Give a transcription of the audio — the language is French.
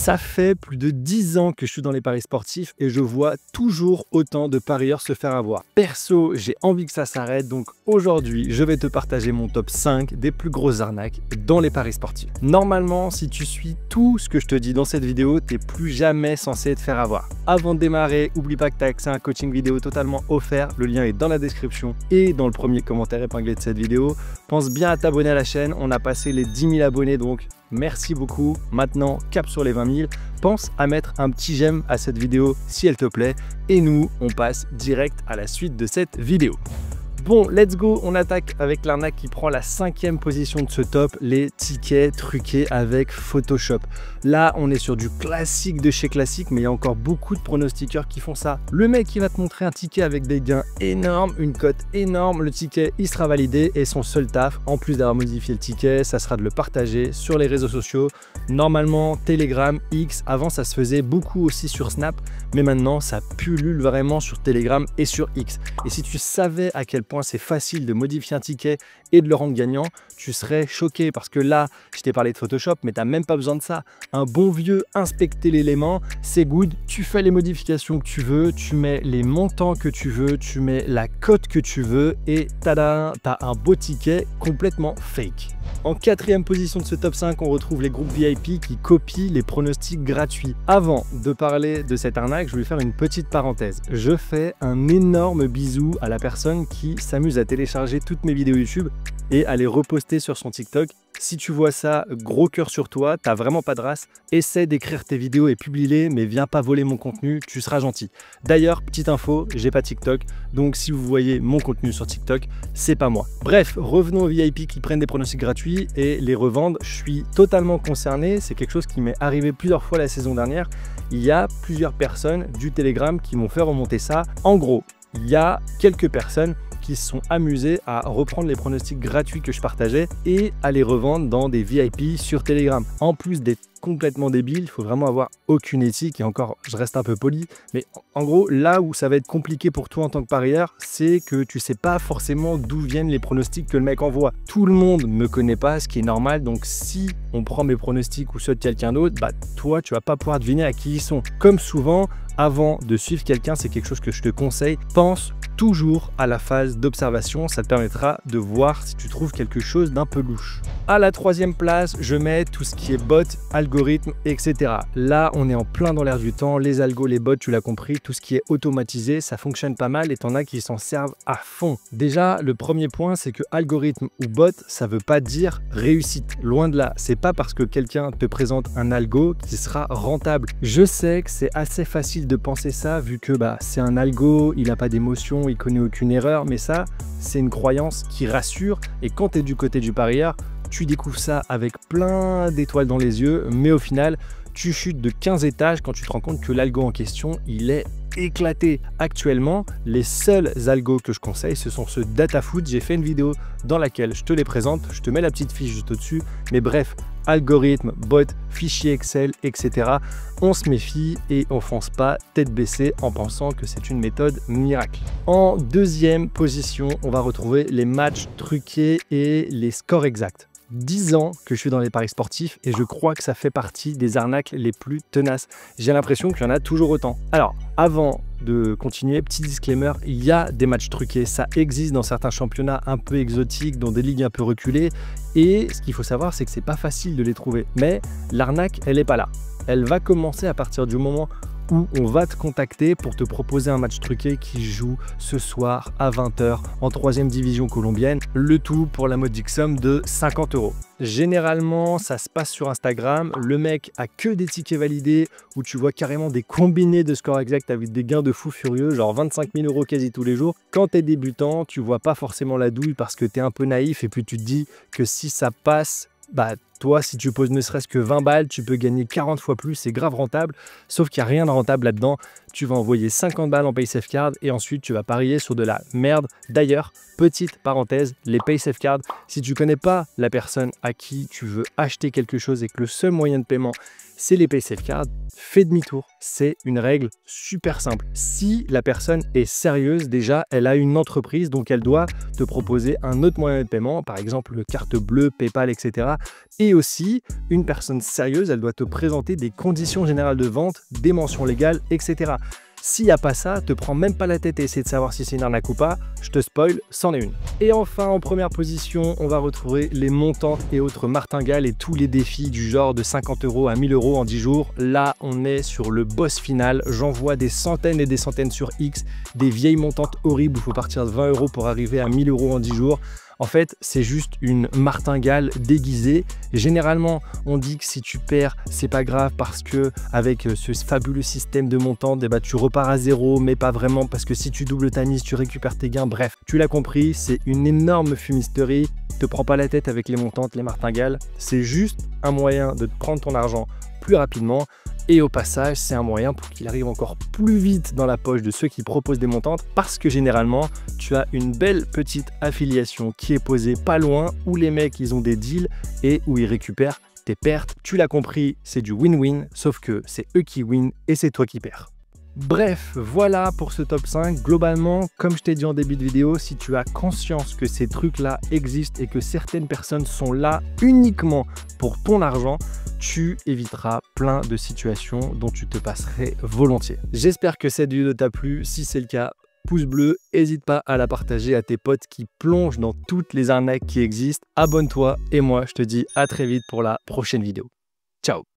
Ça fait plus de 10 ans que je suis dans les paris sportifs et je vois toujours autant de parieurs se faire avoir. Perso, j'ai envie que ça s'arrête, donc aujourd'hui, je vais te partager mon top 5 des plus grosses arnaques dans les paris sportifs. Normalement, si tu suis tout ce que je te dis dans cette vidéo, t'es plus jamais censé te faire avoir. Avant de démarrer, oublie pas que tu as accès à un coaching vidéo totalement offert, le lien est dans la description et dans le premier commentaire épinglé de cette vidéo. Pense bien à t'abonner à la chaîne, on a passé les 10 000 abonnés, donc merci beaucoup. Maintenant, cap sur les 20 000. Pense à mettre un petit j'aime à cette vidéo si elle te plaît. Et nous, on passe direct à la suite de cette vidéo. Bon, let's go, on attaque avec l'arnaque qui prend la 5e position de ce top, les tickets truqués avec Photoshop. Là, on est sur du classique de chez classique, mais il y a encore beaucoup de pronostiqueurs qui font ça. Le mec, il va te montrer un ticket avec des gains énormes, une cote énorme, le ticket, il sera validé et son seul taf, en plus d'avoir modifié le ticket, ça sera de le partager sur les réseaux sociaux. Normalement, Telegram, X, avant ça se faisait beaucoup aussi sur Snap, mais maintenant, ça pullule vraiment sur Telegram et sur X. Et si tu savais à quel point c'est facile de modifier un ticket et de le rendre gagnant, tu serais choqué parce que là, je t'ai parlé de Photoshop, mais tu n'as même pas besoin de ça. Un bon vieux inspecter l'élément, c'est good. Tu fais les modifications que tu veux, tu mets les montants que tu veux, tu mets la cote que tu veux et tada, tu as un beau ticket complètement fake. En 4e position de ce top 5, on retrouve les groupes VIP qui copient les pronostics gratuits. Avant de parler de cette arnaque, je vais faire une petite parenthèse. Je fais un énorme bisou à la personne qui s'amuse à télécharger toutes mes vidéos YouTube et à les reposter sur son TikTok. Si tu vois ça, gros cœur sur toi, t'as vraiment pas de race, essaie d'écrire tes vidéos et publie-les, mais viens pas voler mon contenu, tu seras gentil. D'ailleurs, petite info, j'ai pas TikTok, donc si vous voyez mon contenu sur TikTok, c'est pas moi. Bref, revenons aux VIP qui prennent des pronostics gratuits et les revendent. Je suis totalement concerné, c'est quelque chose qui m'est arrivé plusieurs fois la saison dernière. Il y a plusieurs personnes du Telegram qui m'ont fait remonter ça. En gros, il y a quelques personnes qui se sont amusés à reprendre les pronostics gratuits que je partageais et à les revendre dans des VIP sur Telegram. En plus d'être complètement débile, il faut vraiment avoir aucune éthique et encore, je reste un peu poli, mais en gros, là où ça va être compliqué pour toi en tant que parieur, c'est que tu sais pas forcément d'où viennent les pronostics que le mec envoie. Tout le monde me connaît pas, ce qui est normal, donc si on prend mes pronostics ou ceux de quelqu'un d'autre, bah toi, tu vas pas pouvoir deviner à qui ils sont. Comme souvent, avant de suivre quelqu'un, c'est quelque chose que je te conseille, pense toujours à la phase d'observation, ça te permettra de voir si tu trouves quelque chose d'un peu louche. À la 3e place, je mets tout ce qui est bot, algorithme, etc. Là, on est en plein dans l'air du temps, les algos, les bots, tu l'as compris, tout ce qui est automatisé, ça fonctionne pas mal et t'en as qui s'en servent à fond. Déjà, le premier point, c'est que algorithme ou bot, ça veut pas dire réussite. Loin de là, c'est pas parce que quelqu'un te présente un algo qui sera rentable. Je sais que c'est assez facile de penser ça, vu que c'est un algo, il n'a pas d'émotion, il connaît aucune erreur, mais ça, c'est une croyance qui rassure. Et quand tu es du côté du parieur, tu découvres ça avec plein d'étoiles dans les yeux, mais au final, tu chutes de 15 étages quand tu te rends compte que l'algo en question, il est éclaté. Actuellement, les seuls algos que je conseille, ce sont ceux d'Atafoot. J'ai fait une vidéo dans laquelle je te les présente, je te mets la petite fiche juste au-dessus, mais bref, algorithme, bot, fichier Excel, etc. On se méfie et on fonce pas tête baissée en pensant que c'est une méthode miracle. En 2e position, on va retrouver les matchs truqués et les scores exacts. 10 ans que je suis dans les paris sportifs et je crois que ça fait partie des arnaques les plus tenaces. J'ai l'impression qu'il y en a toujours autant. Alors, avant de continuer, petit disclaimer, il y a des matchs truqués, ça existe dans certains championnats un peu exotiques, dans des ligues un peu reculées, et ce qu'il faut savoir, c'est que c'est pas facile de les trouver. Mais l'arnaque, elle est pas là. Elle va commencer à partir du moment où on va te contacter pour te proposer un match truqué qui joue ce soir à 20 h en 3e division colombienne, le tout pour la modique somme de 50 €. Généralement, ça se passe sur Instagram, le mec a que des tickets validés où tu vois carrément des combinés de scores exacts avec des gains de fou furieux, genre 25 000 € quasi tous les jours. Quand tu es débutant, tu vois pas forcément la douille parce que tu es un peu naïf et puis tu te dis que si ça passe, toi, si tu poses ne serait-ce que 20 balles, tu peux gagner 40 fois plus, c'est grave rentable, sauf qu'il n'y a rien de rentable là-dedans. Tu vas envoyer 50 balles en PaySafeCard et ensuite tu vas parier sur de la merde. D'ailleurs, petite parenthèse, les PaySafeCard, si tu connais pas la personne à qui tu veux acheter quelque chose et que le seul moyen de paiement, c'est les PaySafeCard, fais demi-tour. C'est une règle super simple. Si la personne est sérieuse, déjà, elle a une entreprise, donc elle doit te proposer un autre moyen de paiement, par exemple carte bleue, PayPal, etc. Et aussi, une personne sérieuse, elle doit te présenter des conditions générales de vente, des mentions légales, etc. S'il n'y a pas ça, te prends même pas la tête à essayer de savoir si c'est une arnaque ou pas, je te spoil, c'en est une. Et enfin, en première position, on va retrouver les montantes et autres martingales et tous les défis du genre de 50 € à 1000 € en 10 jours. Là, on est sur le boss final. J'en vois des centaines et des centaines sur X, des vieilles montantes horribles où il faut partir de 20 € pour arriver à 1000 € en 10 jours. En fait, c'est juste une martingale déguisée. Généralement, on dit que si tu perds, c'est pas grave parce que avec ce fabuleux système de montantes, eh ben, tu repars à zéro, mais pas vraiment parce que si tu doubles ta mise, tu récupères tes gains. Bref, tu l'as compris, c'est une énorme fumisterie. Te prends pas la tête avec les montantes, les martingales. C'est juste un moyen de te prendre ton argent plus rapidement. Et au passage, c'est un moyen pour qu'il arrive encore plus vite dans la poche de ceux qui proposent des montantes parce que généralement, tu as une belle petite affiliation qui est posée pas loin où les mecs, ils ont des deals et où ils récupèrent tes pertes. Tu l'as compris, c'est du win-win, sauf que c'est eux qui win et c'est toi qui perds. Bref, voilà pour ce top 5. Globalement, comme je t'ai dit en début de vidéo, si tu as conscience que ces trucs-là existent et que certaines personnes sont là uniquement pour ton argent, tu éviteras plein de situations dont tu te passerais volontiers. J'espère que cette vidéo t'a plu. Si c'est le cas, pouce bleu, n'hésite pas à la partager à tes potes qui plongent dans toutes les arnaques qui existent. Abonne-toi et moi, je te dis à très vite pour la prochaine vidéo. Ciao!